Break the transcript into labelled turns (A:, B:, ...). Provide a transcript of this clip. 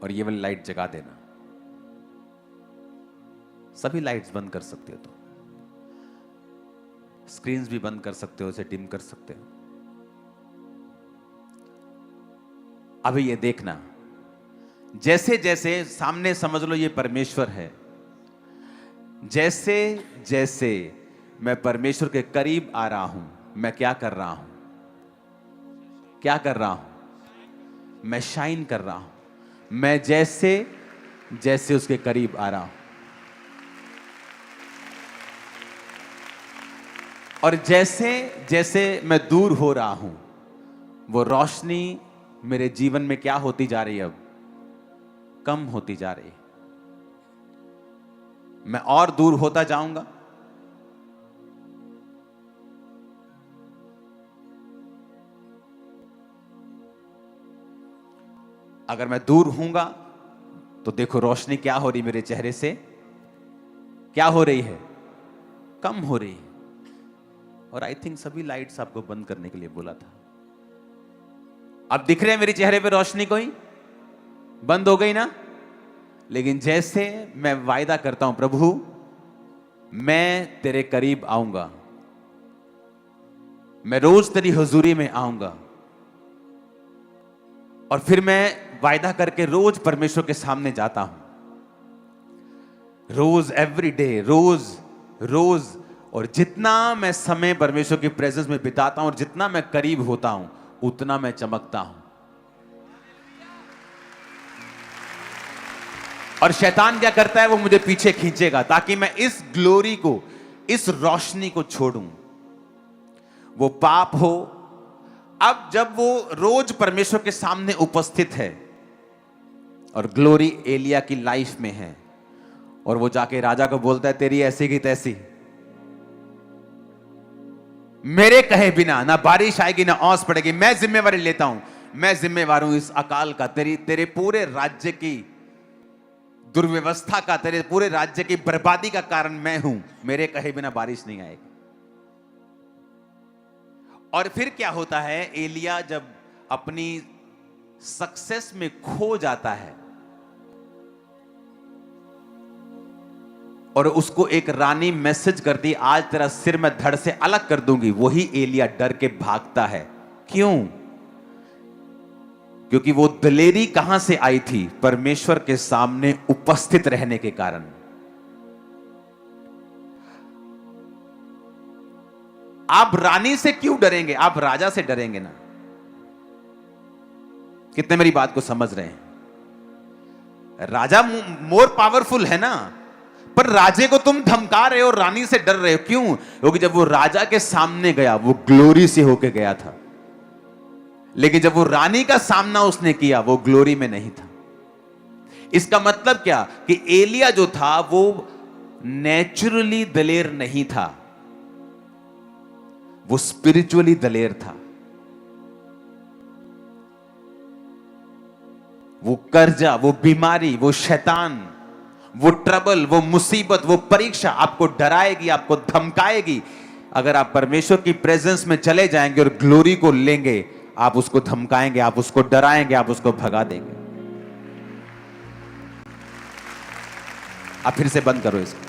A: और ये वाली लाइट जगा देना। सभी लाइट्स बंद कर सकते हो, तो स्क्रीन्स भी बंद कर सकते हो, उसे डिम कर सकते हो। अभी ये देखना, जैसे जैसे सामने समझ लो ये परमेश्वर है, जैसे जैसे मैं परमेश्वर के करीब आ रहा हूं, मैं क्या कर रहा हूं? क्या कर रहा हूं? मैं शाइन कर रहा हूं। मैं जैसे जैसे उसके करीब आ रहा हूं, और जैसे जैसे मैं दूर हो रहा हूं, वो रोशनी मेरे जीवन में क्या होती जा रही है? अब कम होती जा रही है। मैं और दूर होता जाऊंगा। अगर मैं दूर हूंगा तो देखो रोशनी क्या हो रही मेरे चेहरे से, क्या हो रही है? कम हो रही है। और आई थिंक सभी लाइट्स आपको बंद करने के लिए बोला था। अब दिख रहे हैं मेरे चेहरे पे रोशनी? कोई बंद हो गई ना? लेकिन जैसे मैं वायदा करता हूं, प्रभु मैं तेरे करीब आऊंगा, मैं रोज तेरी हुजूरी में आऊंगा, और फिर मैं वायदा करके रोज परमेश्वर के सामने जाता हूं, रोज, एवरी डे, रोज रोज। और जितना मैं समय परमेश्वर की प्रेजेंस में बिताता हूं और जितना मैं करीब होता हूं, उतना मैं चमकता हूं। और शैतान क्या करता है? वो मुझे पीछे खींचेगा ताकि मैं इस ग्लोरी को, इस रोशनी को छोड़ूं। वो पाप हो। अब जब वो रोज परमेश्वर के सामने उपस्थित है और ग्लोरी एलिया की लाइफ में है, और वो जाके राजा को बोलता है तेरी ऐसी की तैसी, मेरे कहे बिना ना बारिश आएगी ना ओस पड़ेगी, मैं जिम्मेवारी लेता हूं, मैं जिम्मेवार हूं इस अकाल का, तेरे पूरे राज्य की दुर्व्यवस्था का, तेरे पूरे राज्य की बर्बादी का कारण मैं हूं, मेरे कहे बिना बारिश नहीं आएगी। और फिर क्या होता है? एलिया जब अपनी सक्सेस में खो जाता है और उसको एक रानी मैसेज करती, आज तेरा सिर मैं धड़ से अलग कर दूंगी, वही एलिया डर के भागता है। क्यों? क्योंकि वो दलेरी कहां से आई थी? परमेश्वर के सामने उपस्थित रहने के कारण। आप रानी से क्यों डरेंगे? आप राजा से डरेंगे ना। कितने मेरी बात को समझ रहे हैं? राजा मोर पावरफुल है ना, पर राजे को तुम धमका रहे हो, रानी से डर रहे हो। क्यों? क्योंकि जब वो राजा के सामने गया, वो ग्लोरी से होके गया था, लेकिन जब वो रानी का सामना उसने किया, वो ग्लोरी में नहीं था। इसका मतलब क्या? कि एलिया जो था वो नेचुरली दलेर नहीं था, वो स्पिरिचुअली दलेर था। वो कर्जा, वो बीमारी, वो शैतान, वो ट्रबल, वो मुसीबत, वो परीक्षा आपको डराएगी, आपको धमकाएगी। अगर आप परमेश्वर की प्रेजेंस में चले जाएंगे और ग्लोरी को लेंगे, आप उसको धमकाएंगे, आप उसको डराएंगे, आप उसको भगा देंगे। आप फिर से बंद करो इसको।